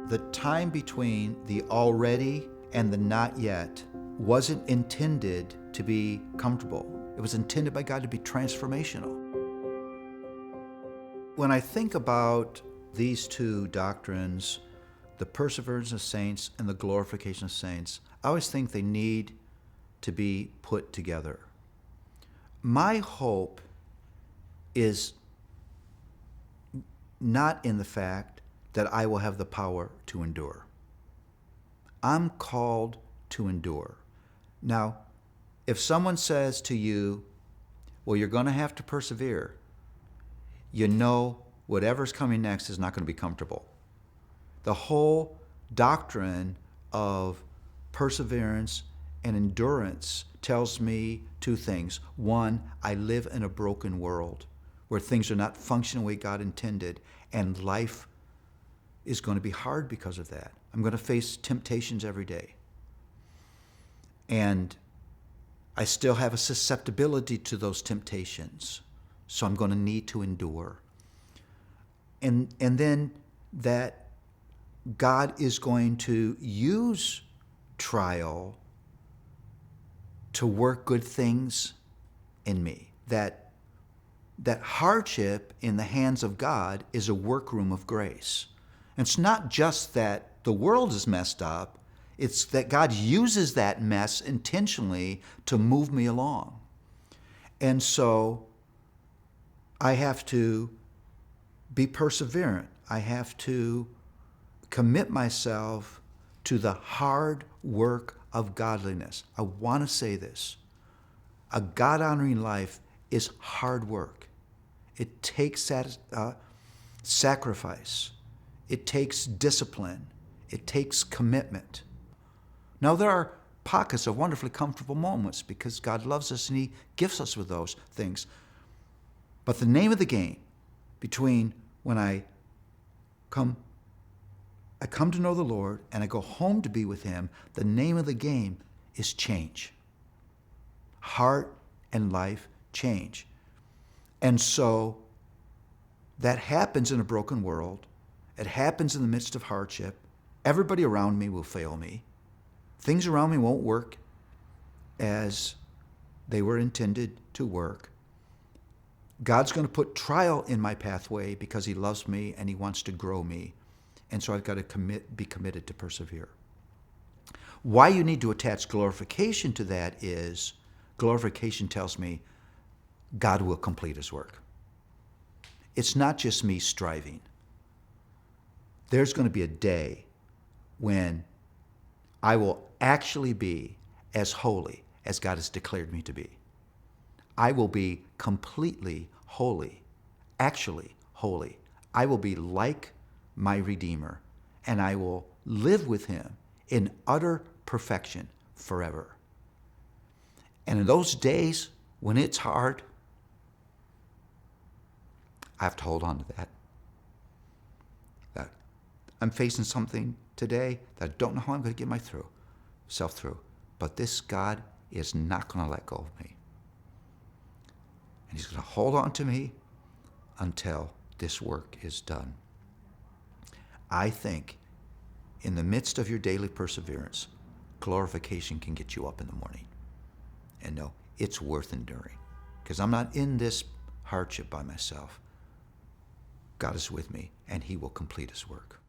The time between the already and the not yet wasn't intended to be comfortable. It was intended by God to be transformational. When I think about these two doctrines, the perseverance of saints and the glorification of saints, I always think they need to be put together. My hope is not in the fact that I will have the power to endure. I'm called to endure. Now, if someone says to you, well, you're going to have to persevere, you know whatever's coming next is not going to be comfortable. The whole doctrine of perseverance and endurance tells me two things. One, I live in a broken world where things are not functioning the way God intended, and life is going to be hard because of that. I'm going to face temptations every day. And I still have a susceptibility to those temptations, so I'm going to need to endure. And then that God is going to use trial to work good things in me. That hardship in the hands of God is a workroom of grace. And it's not just that the world is messed up, it's that God uses that mess intentionally to move me along. And so I have to be perseverant. I have to commit myself to the hard work of godliness. I want to say this. A God-honoring life is hard work. It takes sacrifice. It takes discipline. It takes commitment. Now, there are pockets of wonderfully comfortable moments because God loves us and He gifts us with those things. But the name of the game between when I come to know the Lord and I go home to be with Him, the name of the game is change. Heart and life change. And so that happens in a broken world. It happens in the midst of hardship. Everybody around me will fail me. Things around me won't work as they were intended to work. God's going to put trial in my pathway because He loves me and He wants to grow me. And so I've got to be committed to persevere. Why you need to attach glorification to that is glorification tells me God will complete His work. It's not just me striving. There's going to be a day when I will actually be as holy as God has declared me to be. I will be completely holy, actually holy. I will be like my Redeemer, and I will live with Him in utter perfection forever. And in those days when it's hard, I have to hold on to that. That I'm facing something today that I don't know how I'm going to get myself through. But this God is not going to let go of me. And He's going to hold on to me until this work is done. I think in the midst of your daily perseverance, glorification can get you up in the morning. And no, it's worth enduring. Because I'm not in this hardship by myself. God is with me, and He will complete His work.